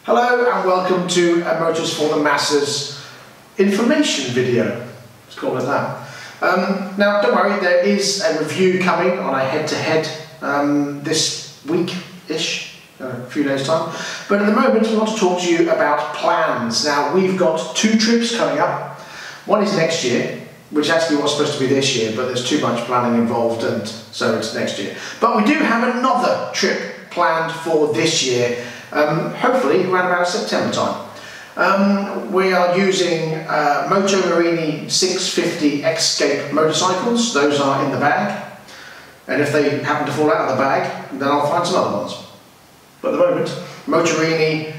Hello and welcome to a Motors for the Masses information video. Let's call it that. Now don't worry, there is a review coming on a head-to-head this week-ish, a few days time. But at the moment I want to talk to you about plans. Now we've got two trips coming up. One is next year, which actually was supposed to be this year, but there's too much planning involved and so it's next year. But we do have another trip planned for this year. Hopefully around about September time. We are using Moto Marini 650 Escape motorcycles. Those are in the bag, and if they happen to fall out of the bag, then I'll find some other ones. But at the moment, Moto Marini.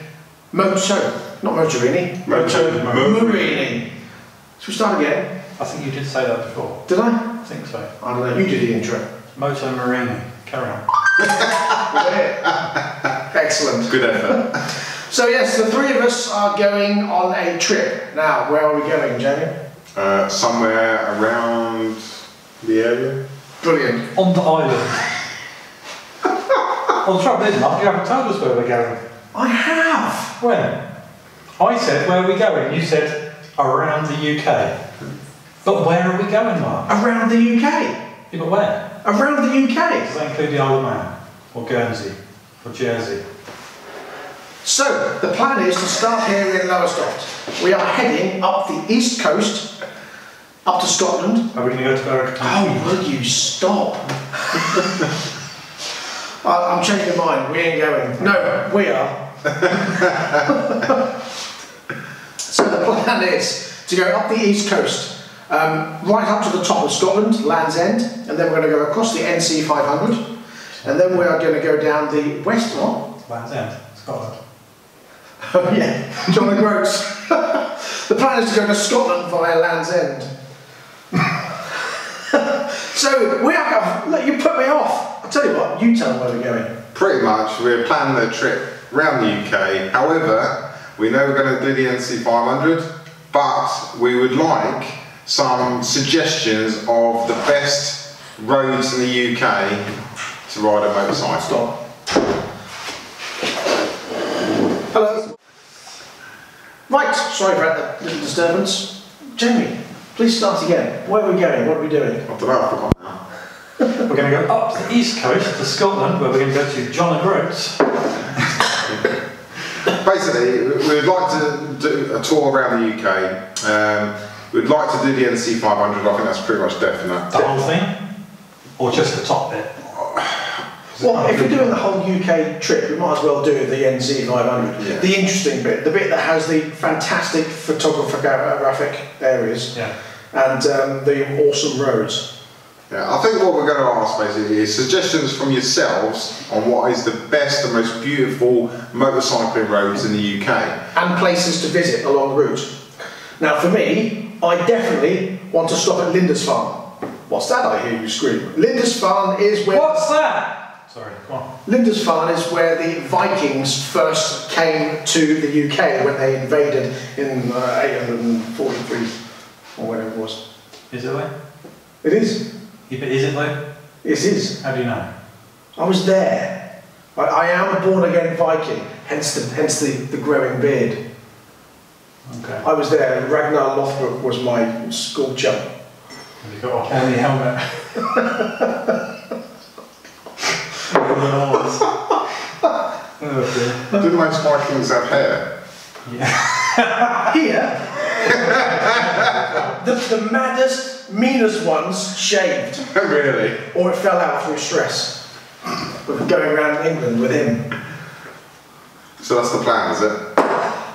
Should we start again? I think you did say that before. Did I? I think so. I don't know, you did the intro. Moto Marini. Carry on. Excellent. Good effort. So yes, the three of us are going on a trip. Now, where are we going, Jamie? Somewhere around the area. Brilliant. On the island. Well, the trouble is, Mark, you haven't told us where we're going. I have. When? I said, where are we going? You said, around the UK. But where are we going, Mark? Around the UK. Yeah, but where? Around the UK. Does that include the Isle of Man? Or Guernsey? Or Jersey? So, the plan is to start here in Lowestoft. We are heading up the east coast, up to Scotland. Are we going to go to Berwick? Oh, will you stop? I'm changing my mind, we ain't going. No, we are. So the plan is to go up the east coast, right up to the top of Scotland, Land's End, and then we're going to go across the NC 500, and then we are going to go down the west one. Land's End, Scotland. Oh yeah, John O'Groats. The plan is to go to Scotland via Land's End. So we are going. Look, you put me off. I'll tell you what. You tell them where we're going. Pretty much, we're planning a trip around the UK. However, we know we're going to do the NC 500, but we would like some suggestions of the best roads in the UK to ride a motorcycle. Stop. Hello. Right, sorry about the little disturbance. Jamie, please start again. Where are we going? What are we doing? I don't know, I forgot now. We're going to go up the east coast to Scotland, where we're going to go to John O'Groats. Basically, we'd like to do a tour around the UK. We'd like to do the NC 500, I think that's pretty much definite. The whole thing? Or just the top bit? Well, if we're doing the whole UK trip, we might as well do the NC 500. Yeah. The interesting bit, the bit that has the fantastic photographic areas, yeah, and the awesome roads. Yeah, I think what we're going to ask basically is suggestions from yourselves on what is the best and most beautiful motorcycling roads in the UK. And places to visit along the route. Now for me, I definitely want to stop at Lindisfarne. What's that I hear you scream? Lindisfarne is where... What's that? Sorry, come on. Lindisfarne is where the Vikings first came to the UK when they invaded in 843 or whatever it was. Is it though? It is. Yeah, but is it though? It is. How do you know? I was there. I am a born-again Viking, hence the growing beard. Okay. I was there. Ragnar Lothbrok was my school chum. Have you got a Kelly helmet? Oh dear. Do most Vikings have hair? Yeah. Here, the maddest, meanest ones shaved. Really? Or it fell out through stress. With going around England with him. So that's the plan, is it?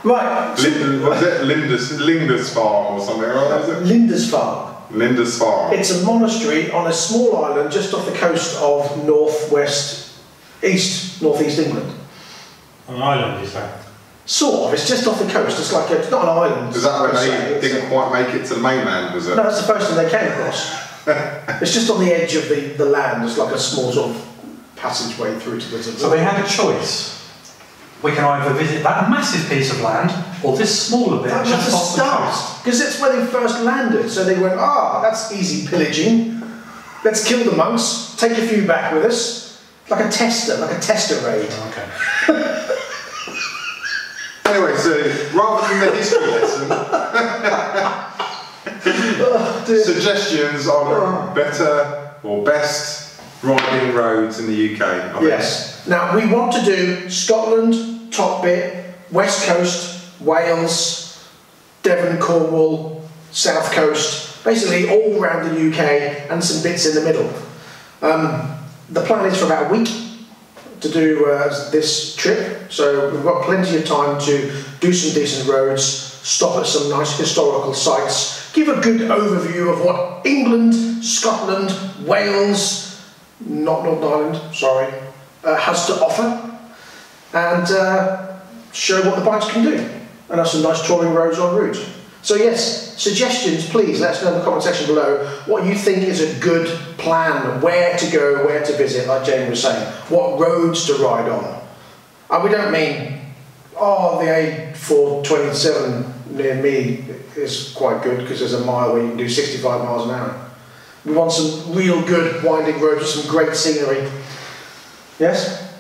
Right. Was it Lindisfarne or something, right? Is it? Lindisfarne. Lindisfarne. It's a monastery on a small island just off the coast of northeast England. On an island, you say? Sort of. It's just off the coast. It's like it's not an island. Is that when they didn't quite make it to the mainland, was it? No, that's the first thing they came across. It's just on the edge of the land. It's like a small sort of passageway through to the... So they had a choice. We can either visit that massive piece of land, or this smaller bit just off the coast. Because it's where they first landed. So they went, that's easy pillaging. Let's kill the monks, take a few back with us. Like a tester raid. Okay. rather than the history lesson, suggestions on better or best riding roads in the UK. I think. Yes. Now we want to do Scotland, top bit, West Coast, Wales, Devon, Cornwall, South Coast, basically all around the UK and some bits in the middle. The plan is for about a week to do this trip, so we've got plenty of time to do some decent roads, stop at some nice historical sites, give a good overview of what England, Scotland, Wales, not Northern Ireland, sorry, has to offer, and show what the bikes can do, and have some nice touring roads en route. So yes, suggestions, please let us know in the comment section below what you think is a good plan, where to go, where to visit, like Jamie was saying, what roads to ride on. And we don't mean, oh, the A427 near me is quite good because there's a mile where you can do 65 miles an hour. We want some real good winding roads with some great scenery. Yes?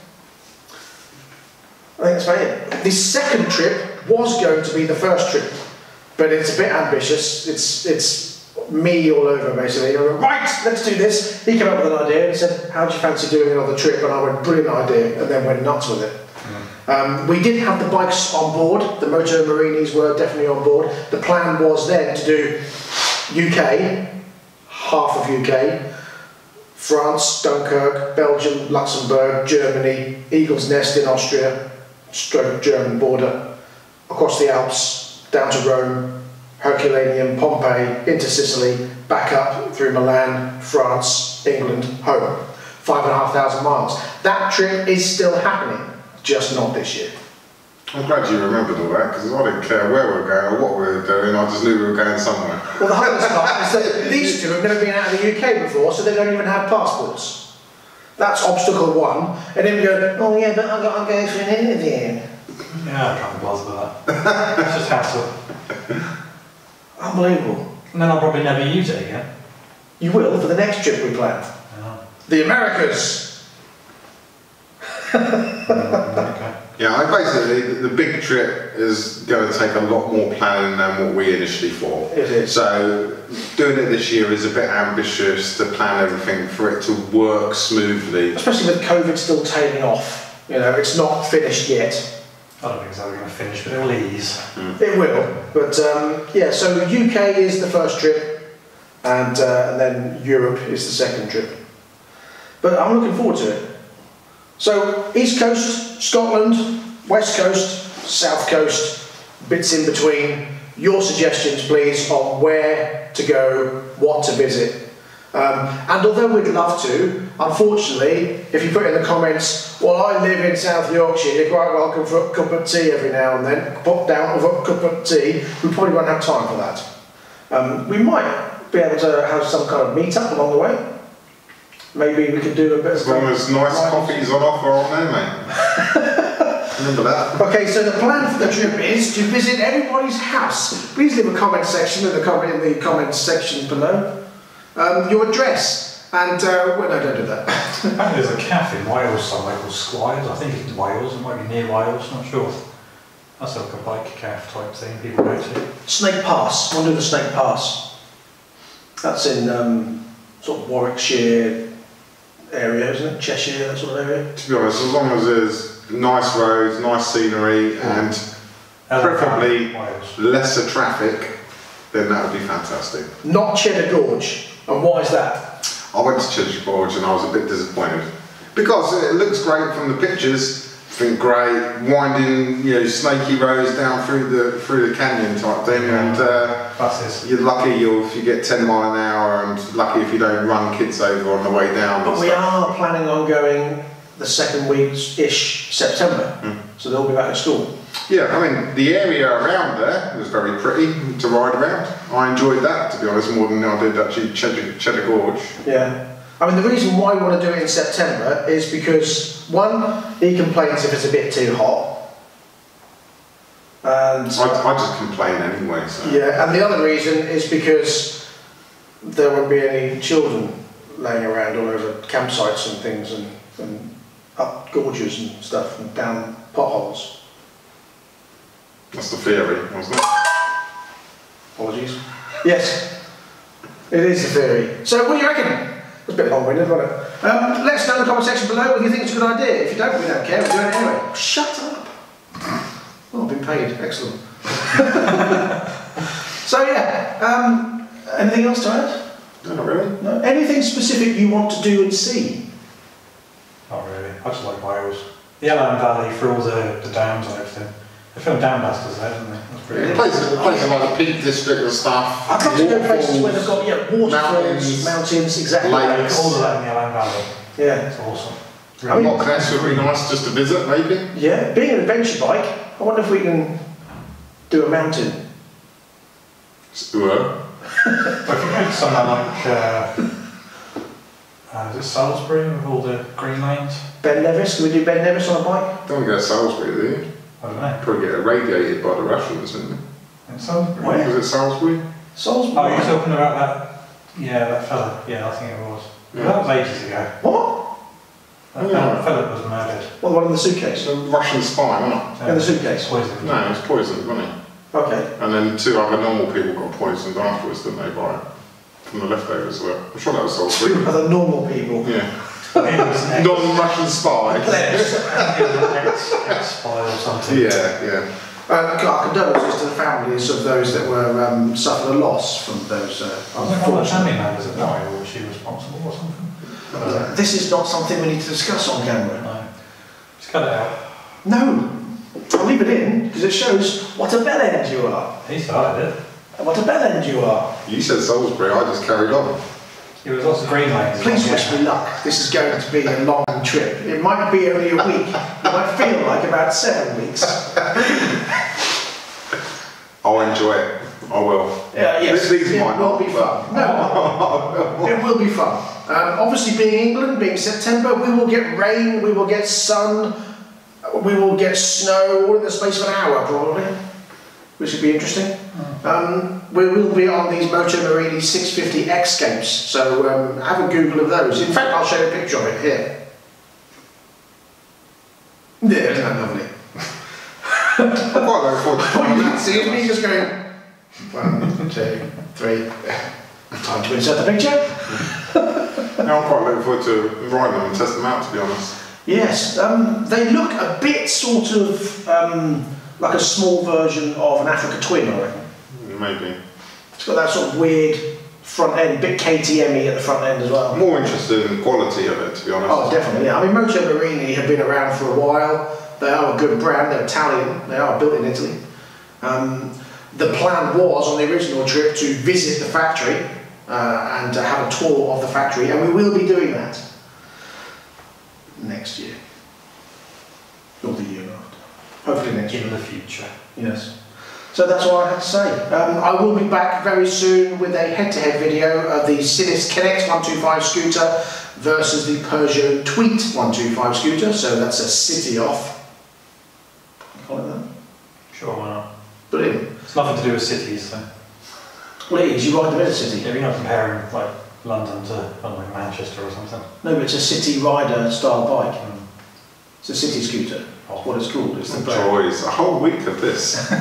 I think that's about it. The second trip was going to be the first trip, but it's a bit ambitious. It's me all over basically. I went, right, let's do this. He came up with an idea and he said, how do you fancy doing another trip? And I went, brilliant idea, and then went nuts with it. We did have the bikes on board. The Moto Marinis were definitely on board. The plan was then to do UK, half of UK, France, Dunkirk, Belgium, Luxembourg, Germany, Eagle's Nest in Austria, stroke German border, across the Alps, down to Rome, Herculaneum, Pompeii, into Sicily, back up through Milan, France, England, home. 5,500 miles. That trip is still happening, just not this year. I'm glad you remembered all that, because I didn't care where we were going or what we were doing, I just knew we were going somewhere. Well, the hardest part is that these two have never been out of the UK before, so they don't even have passports. That's obstacle one. And then we go, oh yeah, but I've got to go for an interview. Yeah, I can't bother with that. It's just hassle. Unbelievable. And then I'll probably never use it again. You will for the next trip we plan. Oh. The Americas. Okay. Yeah, basically the big trip is going to take a lot more planning than what we initially thought. It is. So doing it this year is a bit ambitious to plan everything for it to work smoothly. Especially with COVID still tailing off. You know, it's not finished yet. I don't think it's ever going to finish, but it'll ease. It will. But yeah, so UK is the first trip, and then Europe is the second trip. But I'm looking forward to it. So East Coast, Scotland, West Coast, South Coast, bits in between. Your suggestions please on where to go, what to visit. And although we'd love to, unfortunately, if you put in the comments, well, I live in South Yorkshire, you're quite welcome for a cup of tea every now and then, pop down with a cup of tea, we probably won't have time for that. We might be able to have some kind of meet-up along the way. Maybe we could do a bit as long as nice coffee's on offer on there, mate. Remember that. Okay, so the plan for the trip is to visit everybody's house. Please leave a comment section in the comments section below. Your address and well, no, don't do that. Apparently there's a cafe in Wales somewhere called Squires. I think it's in Wales. It might be near Wales. Not sure. That's like a bike cafe type thing. People go to. Snake Pass. We'll do the Snake Pass. That's in sort of Warwickshire area, isn't it? Cheshire, that sort of area. To be honest, as long as there's nice roads, nice scenery, and preferably lesser traffic, then that would be fantastic. Not Cheddar Gorge. And why is that? I went to Cheddar Gorge and I was a bit disappointed. Because it looks great from the pictures, think great, winding, you know, snaky roads down through the canyon type thing, and you're lucky if you get 10 miles an hour, and lucky if you don't run kids over on the way down. But we are planning on going the second week-ish September, so they'll be back at school. Yeah, I mean, the area around there was very pretty to ride around. I enjoyed that, to be honest, more than I did actually Cheddar Gorge. Yeah. I mean, the reason why we want to do it in September is because, one, he complains if it's a bit too hot. And I just complain anyway, so. Yeah, and the other reason is because there won't be any children laying around all over campsites and things, and up gorges and stuff, and down potholes. I That's the theory, wasn't it? Apologies. Yes, it is a theory. So what do you reckon? It was a bit long-winded, wasn't it? Let us know in the comment section below whether you think it's a good idea. If you don't, we don't care. We're doing it anyway. Shut up. Oh, I've been paid. Excellent. So yeah, anything else to add? No, not really. No. Anything specific you want to do and see? Not really. I just like Wales. The Yellow Valley for all the dams and everything. They filmed Dam Busters there, didn't they? That's pretty good. Places like the Peak District and stuff. I'd love to go places where they've got waterfalls, mountains, exactly. lakes. All of that in the Yellow Valley. Yeah. It's awesome. I mean, Loch Ness would be nice just to visit, maybe. Yeah, being an adventure bike, I wonder if we can do a mountain. Well, But if you go to somewhere like, is it Salisbury with all the green lanes? Ben Nevis, can we do Ben Nevis on a bike? don't go to Salisbury, do you? I don't know. Probably get irradiated by the Russians, wouldn't In Salisbury? Where? you? Was it Salisbury? Salisbury? Oh, you're talking about that? Yeah, that fella. Yeah, I think it was. Yeah. That was ages ago. What? That fella was murdered. Well, the one in the suitcase. It's a Russian spy, wasn't In the suitcase? Poisoned. it? No, it was poisoned, wasn't it? Okay. And then 2 other normal people got poisoned afterwards, didn't they, by it? From the leftovers as well. I'm sure that was Salisbury. 2 other normal people. Yeah. He was an Non-Russian spy. ex-spy or something. Yeah, yeah. Our condolences to the families of those that were suffered a loss from those Wasn't one of the unfortunate. family members that died, or was she responsible or something? This is not something we need to discuss on camera. No. Just cut it out. No. I'll leave it in because it shows what a bellend you are. He started it. And what a bellend you are. You said Salisbury, I just carried on. There was lots of green lanes. Please wish me luck. This is going to be a long trip. It might be only a week. It might feel like about 7 weeks. I'll enjoy it. I will. Yes, These it might will not, be but- fun. No, it will be fun. Obviously, being England, being September, we will get rain, we will get sun, we will get snow, all in the space of an hour probably, which would be interesting. We will be on these Moto Morini 650 X-Scapes, so have a Google of those. In fact, I'll show you a picture of it here. Yeah, isn't that lovely? I'm quite looking forward to What trying you that. can see is me just going 1, 2, 3. Time to insert the picture. I'm quite looking forward to riding them and test them out, to be honest. Yes, they look a bit sort of like a small version of an Africa Twin, I reckon. Maybe. It's got that sort of weird front end, a bit KTM-y at the front end as well. I'm more interested in the quality of it, to be honest. Oh, definitely, yeah. I mean, Moto Morini have been around for a while. They are a good brand, they're Italian, they are built in Italy. The plan was, on the original trip, to visit the factory and have a tour of the factory, and we will be doing that next year. Or the year after. Hopefully next year. In the future. Yes. So that's all I have to say. I will be back very soon with a head-to-head video of the Sinis Connect 125 scooter versus the Peugeot Tweet 125 scooter. So that's a city off. Call it that. Sure, why not? Brilliant. It's nothing to do with cities, so. Well, it is. You ride the middle city. Yeah, you're not comparing like London to, I don't know, Manchester or something. No, but it's a city rider style bike. It's a city scooter. That's what it's called. It's the Joys. A whole week of this.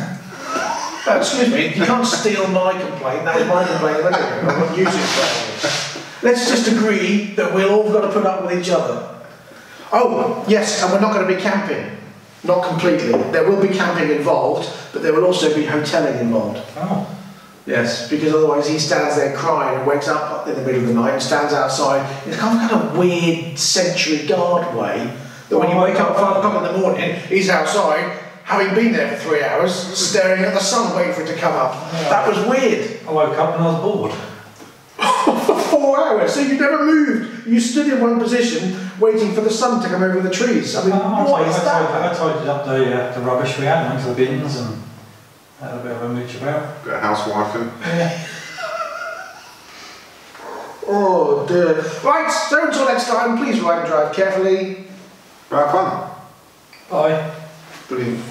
excuse me, you can't steal my complaint. That was my complaint a minute ago. I'm not using it for anything. Let's just agree that we've all got to put up with each other. Oh, yes, and we're not going to be camping. Not completely. There will be camping involved, but there will also be hotelling involved. Oh. Yes, because otherwise he stands there crying and wakes up in the middle of the night and stands outside in a kind of weird Century Guard way that when you wake up at 5 o'clock in the morning, he's outside, having been there for 3 hours, staring at the sun waiting for it to come up. Yeah. That was weird. I woke up and I was bored. For 4 hours, so you never moved. You stood in one position waiting for the sun to come over the trees. I mean, what is that? I tidied up the rubbish we had, went to the bins and had a bit of a mooch about. Bit of housewifing. Yeah. Oh dear. Right, so until next time, please ride and drive carefully. Have fun. Bye. Brilliant.